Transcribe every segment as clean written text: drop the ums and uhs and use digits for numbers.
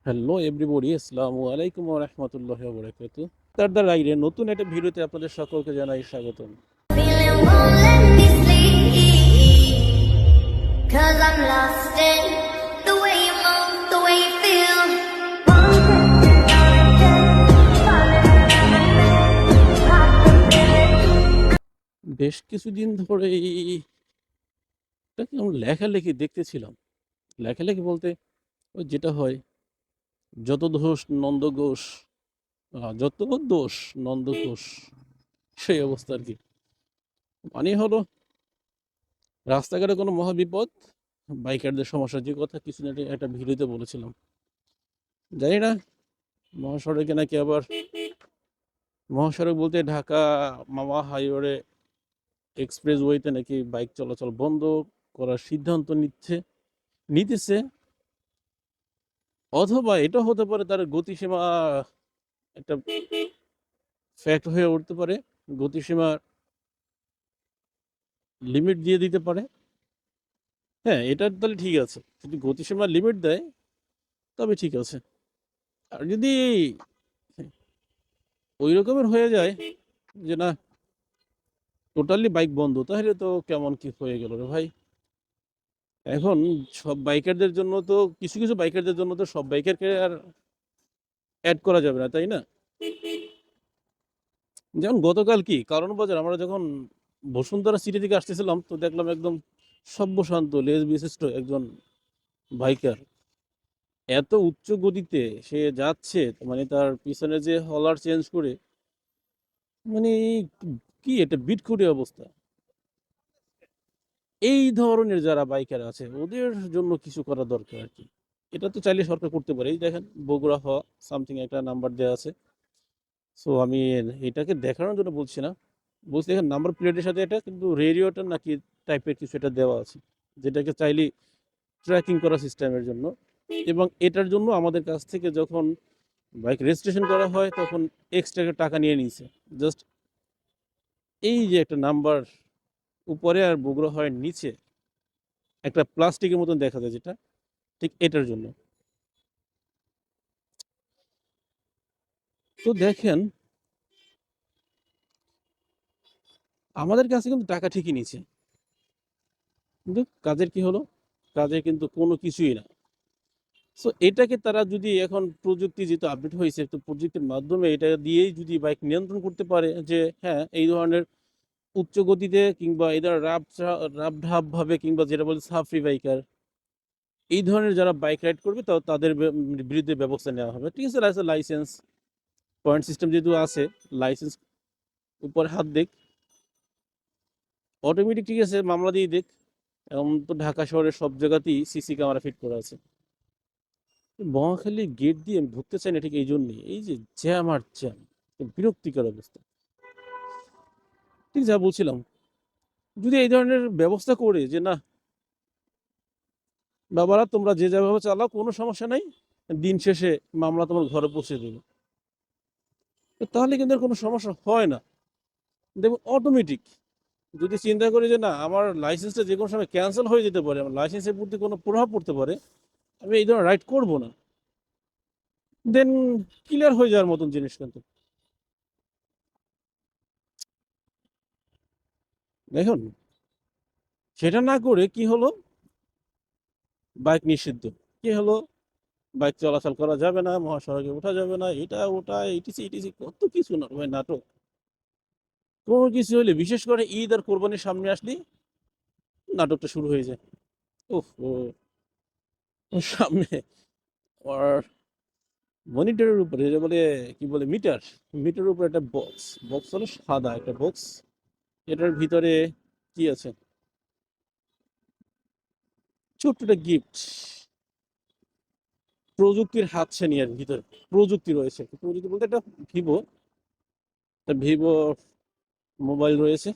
Hello everybody, আসসালামু আলাইকুম ওয়া রাহমাতুল্লাহি ওয়া বারাকাতুহু। তার দ্য রাইডের নতুন একটা ভিডিওতে আপনাদের সকলকে জানাই স্বাগতম। Feeling won't let me sleep, 'cause I'm lost in the way you move, the way you feel. বেশ কিছুদিন ধরেই এটাকে আমরা লেখালেখি দেখতেছিলাম। লেখালেখি বলতে ওই যেটা হয়, যত দোষ নন্দ ঘোষ, যত দোষ নন্দ ঘোষ, সেই অবস্থা আর কি। মানে হলো রাস্তাঘাটে কোনো মহাবিপদ, বাইকারদের সমস্যা, যে কথা কিছুদিন আগে একটা ভিডিওতে বলেছিলাম। জানি না মহাসড়কে নাকি আবার, মহাসড়ক বলতে ঢাকা মাওয়া হাইওয়ে এক্সপ্রেসওয়েতে নাকি বাইক চলাচল বন্ধ করার সিদ্ধান্ত নিতেছে, অথবা এটা হতে পারে তার গতিসীমা একটা ফ্যাক্ট হয়ে উঠতে পারে, গতিসীমা লিমিট দিয়ে দিতে পারে। হ্যাঁ, এটা তাহলে ঠিক আছে, যদি গতিসীমা লিমিট দেয় তবে ঠিক আছে। আর যদি ওই রকমের হয়ে যায় যে না, টোটালি বাইক বন্ধ, তাহলে তো কেমন কি হয়ে গেল রে ভাই। এখন সব বাইকারদের জন্য তো, কিছু কিছু বাইকারদের জন্য তো সব বাইকারকে আর অ্যাড করা যাবে না, তাই না? যেমন গতকাল কি কারণ বাজার আমরা যখন বসুন্ধরা সিটি থেকে আসতেছিলাম, তো দেখলাম একদম সভ্যশান্ত লেজ বিশিষ্ট একজন বাইকার এত উচ্চ গতিতে সে যাচ্ছে, মানে তার পিছনে যে হলার চেঞ্জ করে, মানে কি এটা বিটখুটে অবস্থা। এই ধরনের যারা বাইকার আছে ওদের জন্য কিছু করা দরকার আর কি। এটা তো চাইলে সরকার করতে পারে। এই দেখেন বগুড়া হ সামথিং একটা নাম্বার দেওয়া আছে। সো আমি এটাকে দেখানোর জন্য বলছি না, বলছি দেখেন নাম্বার প্লেটের সাথে এটা কিন্তু রেডিওটা নাকি টাইপের কিছু এটা দেওয়া আছে, যেটাকে চাইলে ট্র্যাকিং করা সিস্টেমের জন্য। এবং এটার জন্য আমাদের কাছ থেকে যখন বাইক রেজিস্ট্রেশন করা হয় তখন এক্সট্রা টাকা নিয়ে নিয়েছে। জাস্ট এই যে একটা নাম্বার উপরে আর বগুড়া হয় নিচে একটা প্লাস্টিকের মতন দেখা যায়, যেটা ঠিক এটার জন্য। তো দেখেন আমাদের কাছে কিন্তু টাকা ঠিকই নিচ্ছে, কিন্তু কাজের কি হলো? কাজের কিন্তু কোনো কিছুই না। সো এটাকে তারা যদি এখন প্রযুক্তি যেহেতু আপডেট হয়েছে, তো প্রযুক্তির মাধ্যমে এটা দিয়েই যদি বাইক নিয়ন্ত্রণ করতে পারে যে হ্যাঁ এই ধরনের উচ্চ গতিতে কিংবা এই ধরনের রাফ ঢাপ ভাবে, কিংবা যেটা বলে সাফরি বাইকার, এই ধরনের যারা বাইক রাইড করবে তাদের বিরুদ্ধে ব্যবস্থা নেওয়া হবে। ঠিক আছে, লাইসেন্স পয়েন্ট সিস্টেম যেহেতু আছে, লাইসেন্স উপরে হাত দেখ, অটোমেটিক ঠিক আছে মামলা দিয়ে দেখ। এখন তো ঢাকা শহরের সব জায়গাতেই সিসি ক্যামেরা ফিট করা আছে। মহাখালী গেট দিয়ে আমি ঢুকতে চাই না, ঠিক এই জন্যই, এই যে জ্যাম আর জ্যাম, বিরক্তিকর অবস্থা। ঠিক যা বলছিলাম, যদি এই ধরনের ব্যবস্থা করে যে না বাবারা তোমরা যে যেভাবে চালাও কোনো সমস্যা নাই, দিন শেষে মামলা তোমার ঘরে পৌঁছে দেবে, তাহলে কিন্তু আর কোনো সমস্যা হয় না। দেখুন অটোমেটিক যদি চিন্তা করি যে না আমার লাইসেন্সটা যে কোনো সময় ক্যান্সেল হয়ে যেতে পারে, আমার লাইসেন্সের প্রতি কোনো প্রভাব পড়তে পারে, আমি এই ধরনের রাইড করবো না, দেন ক্লিয়ার হয়ে যাওয়ার মতন জিনিস কিন্তু। দেখুন সেটা না করে কি হলো, বাইক নিষিদ্ধ, কি হলো, বাইক চলাচল করা যাবে না, মহাসড়কে ওঠা যাবে না, এটা ওটা ইটিসি ইটিসি কত কিছু না ভাই, নাটক। কোনো কিছু হলে বিশেষ করে ঈদ আর কোরবানির সামনে আসলে নাটকটা শুরু হয়ে যায়। ওহ ও, সামনে আর মনিটরের উপরে যে বলে, কি বলে, মিটার, মিটারের উপরে একটা বক্স, বক্স হলো সাদা একটা বক্স, এটার ভিতরে কি আছে, ছোট্ট একটা গিফট, প্রযুক্তির হাতছানি এর ভিতরে, প্রযুক্তি রয়েছে। প্রযুক্তি বলতে একটা ভিভো, ভিভো মোবাইল রয়েছে।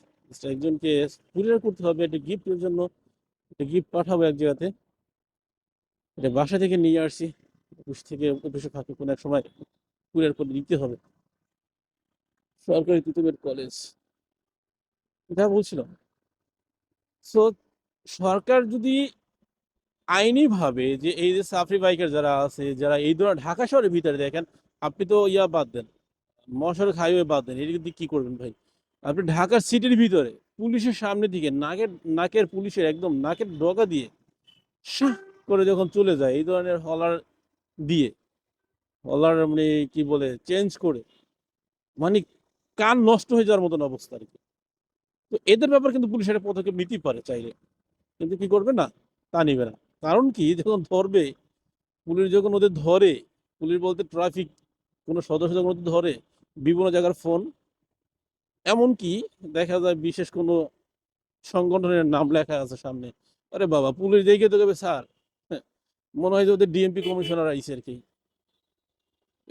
একজনকে কুরিয়ার করতে হবে একটা গিফটের জন্য, একটা গিফট পাঠাবো এক জায়গাতে, এটা বাসা থেকে নিয়ে আসছি, অফিস থেকে, অফিসে ফাঁকে কোনো এক সময় কুরিয়ার করে দিতে হবে। সরকারি তিতুমির কলেজ, এটা বলছিলাম। সো সরকার যদি আইনিভাবে যে এই যে সাফরি বাইকার যারা আছে, যারা এই ধরনের ঢাকা শহরের ভিতরে দেখেন, আপনি তো ইয়া বাদ দেন, মহাসড়ক হাইওয়ে বাদ দেন, এদিকে দিয়ে কি করবেন ভাই? আপনি ঢাকার সিটির ভিতরে পুলিশের সামনে দিকে নাকের পুলিশের একদম নাকের ডগা দিয়ে শাহ করে যখন চলে যায় এই ধরনের হলার দিয়ে, হলার মানে কি বলে চেঞ্জ করে, মানে কান নষ্ট হয়ে যাওয়ার মতন অবস্থা আর কি। তো এদের ব্যাপার কিন্তু পুলিশ একটা পদক্ষেপ নিতেই পারে চাইলে, কিন্তু কি করবে না, তা নিবে না। কারণ কি, যখন ধরবে পুলিশ, যখন ওদের ধরে, পুলিশ বলতে ট্রাফিক কোনো সদস্য যখন ওদের ধরে, বিভিন্ন জায়গার ফোন, এমনকি দেখা যায় বিশেষ কোনো সংগঠনের নাম লেখা আছে সামনে, আরে বাবা পুলিশ দেখে তো কবে স্যার, হ্যাঁ, মনে হয় যে ওদের ডিএমপি কমিশনার আইসে আর কি,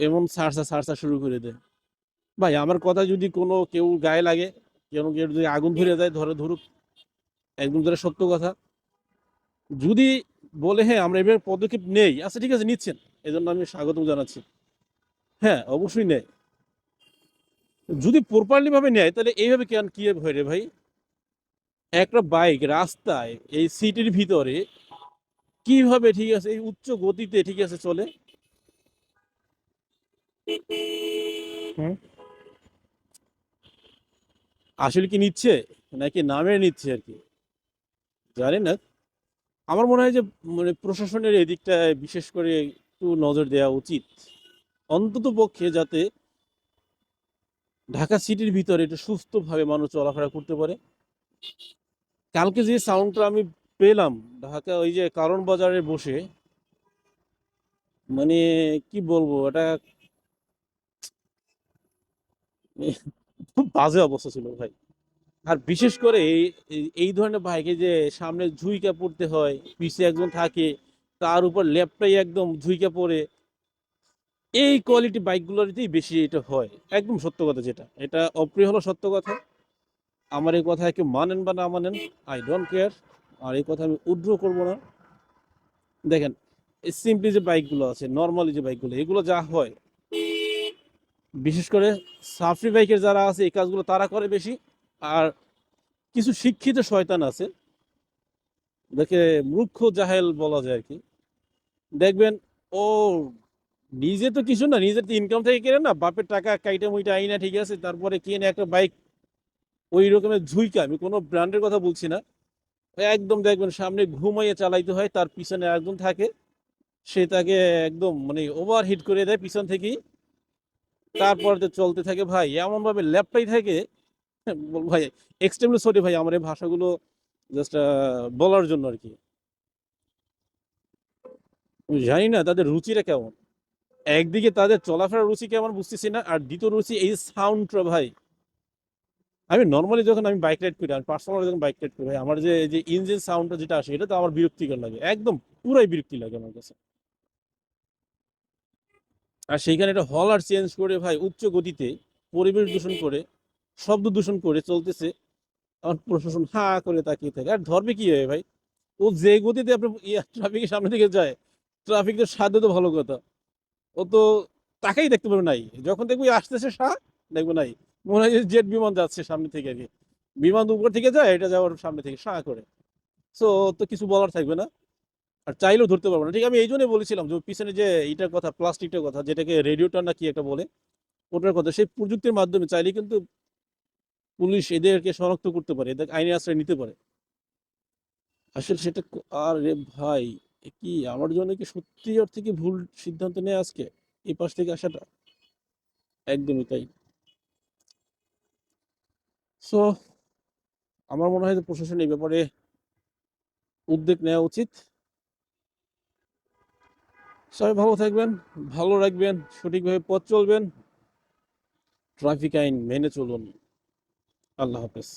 এমন সারসা সারসা শুরু করে দেয়। ভাই আমার কথা যদি কোনো কেউ গায়ে লাগে, কেউ কেউ যদি আগুন ধরে যায়, ধরে ধরুক, একদম ধরে সত্য কথা। যদি বলে হ্যাঁ আমরা এভাবে পদক্ষেপ নেই, আচ্ছা ঠিক আছে নিচ্ছেন, এজন্য আমি স্বাগত জানাচ্ছি, হ্যাঁ অবশ্যই নেয়। যদি প্রপারলি ভাবে নেয় তাহলে এইভাবে কেন কি হয় রে ভাই? একটা বাইক রাস্তায় এই সিটির ভিতরে কিভাবে ঠিক আছে এই উচ্চ গতিতে ঠিক আছে চলে? হুম, আসলে কি নিচ্ছে নাকি নামে নিচ্ছে আর কি, জানি না। আমার মনে হয় যে মানে প্রশাসনের এদিকটা বিশেষ করে একটু নজর দেওয়া উচিত, অন্তত পক্ষে যাতে ঢাকা সিটির ভিতরে একটু সুস্থভাবে মানুষ চলাফেরা করতে পারে। কালকে যে সাউন্ডটা আমি পেলাম ঢাকা ওই যে কারণ বাজারে বসে, মানে কি বলবো, এটা খুব বাজে অবস্থা ছিল ভাই। আর বিশেষ করে এই ধরনের বাইকে যে সামনে ঝুইকা পড়তে হয়, পিছে একজন থাকে, তার উপর লেপটাই একদম ঝুইকা পড়ে, এই কোয়ালিটি বাইকগুলোতেই বেশি এটা হয়। একদম সত্য কথা, যেটা এটা অপ্রিয় হলো সত্য কথা। আমার এই কথা কেউ মানেন বা না মানেন, আই ডোন্ট কেয়ার, আর এই কথা আমি উড্র করব না। দেখেন, সিম্পলি যে বাইকগুলো আছে, নর্মালি যে বাইকগুলো, এগুলো যা হয়, বিশেষ করে সাফরি বাইকের যারা আছে এই কাজগুলো তারা করে বেশি। আর কিছু শিক্ষিত শয়তান আছে, দেখে মূর্খ জাহেল বলা যায় আর কি, দেখবেন ও নিজে তো কিছু না, নিজের তো ইনকাম থেকে কেনে না, বাপের টাকা কাইটা মুইটা আইনা ঠিক আছে, তারপরে কিনে একটা বাইক ওই রকমের ঝুইকা, আমি কোনো ব্র্যান্ডের কথা বলছি না, একদম দেখবেন সামনে ঘুমাইয়ে চালাইতে হয়, তার পিছনে একজন থাকে, সে তাকে একদম মানে ওভার হিট করে দেয় পিছন থেকেই, তারপর তো চলতে থাকে ভাই, এমন ভাবে ল্যাপটাই থাকে। ভাই এক্সট্রিমলি সরি ভাই আমার এই ভাষাগুলো জাস্ট বলার জন্য আর কি। আমি জানি না তাদের রুচিটা কেমন, একদিকে তাদের চলাফেরার রুচি কেমন বুঝতেছি না, আর দ্বিতীয় রুচি এই সাউন্ডটা ভাই। আমি নর্মালি যখন আমি বাইক রাইড করি, আমি পার্সোনালি যখন বাইক রাইড করি ভাই, আমার যে এই যে ইঞ্জিন সাউন্ডটা যেটা আসে, এটা তো আমার বিরক্তিকর লাগে, একদম পুরাই বিরক্তি লাগে আমার কাছে। আর সেইখানে একটা হলার চেঞ্জ করে ভাই উচ্চ গতিতে পরিবেশ দূষণ করে, শব্দ দূষণ করে চলতেছে, আমার প্রশাসন হা করে তাকিয়ে থাকে। আর ধরবে কি হয় ভাই, ও যে গতিতে আপনার ট্রাফিকের সামনে দিকে যায়, ট্রাফিক তো সাধ্য তো ভালো কথা, ও তো তাকেই দেখতে পাবে নাই, যখন দেখবো আসতেছে দেখবো নাই, মনে হয় যে জেট বিমান যাচ্ছে সামনে থেকে আর কি, বিমান উপর থেকে যায়, এটা যাওয়ার সামনে থেকে করে। সো তো কিছু বলার থাকবে না, আর চাইলেও ধরতে পারবো না। ঠিক আমি এই জন্যই বলেছিলাম যে পিছনে যে এইটার কথা, প্লাস্টিকটার কথা, যেটাকে রেডিওটার না কি একটা বলে, ওটার কথা, সেই প্রযুক্তির মাধ্যমে চাইলে কিন্তু পুলিশ এদেরকে শনাক্ত করতে পারে, এদের আইনি আশ্রয় নিতে পারে। আসলে সেটা আর রে ভাই, কি আমার জন্য কি সত্যি অর্থে কি ভুল সিদ্ধান্ত নেয় আজকে এই পাশ থেকে আসাটা? একদমই তাই। সো আমার মনে হয় যে প্রশাসন এই ব্যাপারে উদ্যোগ নেওয়া উচিত। সবাই ভালো থাকবেন, ভালো রাখবেন, সঠিকভাবে পথ চলবেন, ট্রাফিক আইন মেনে চলুন। আল্লাহ হাফেজ।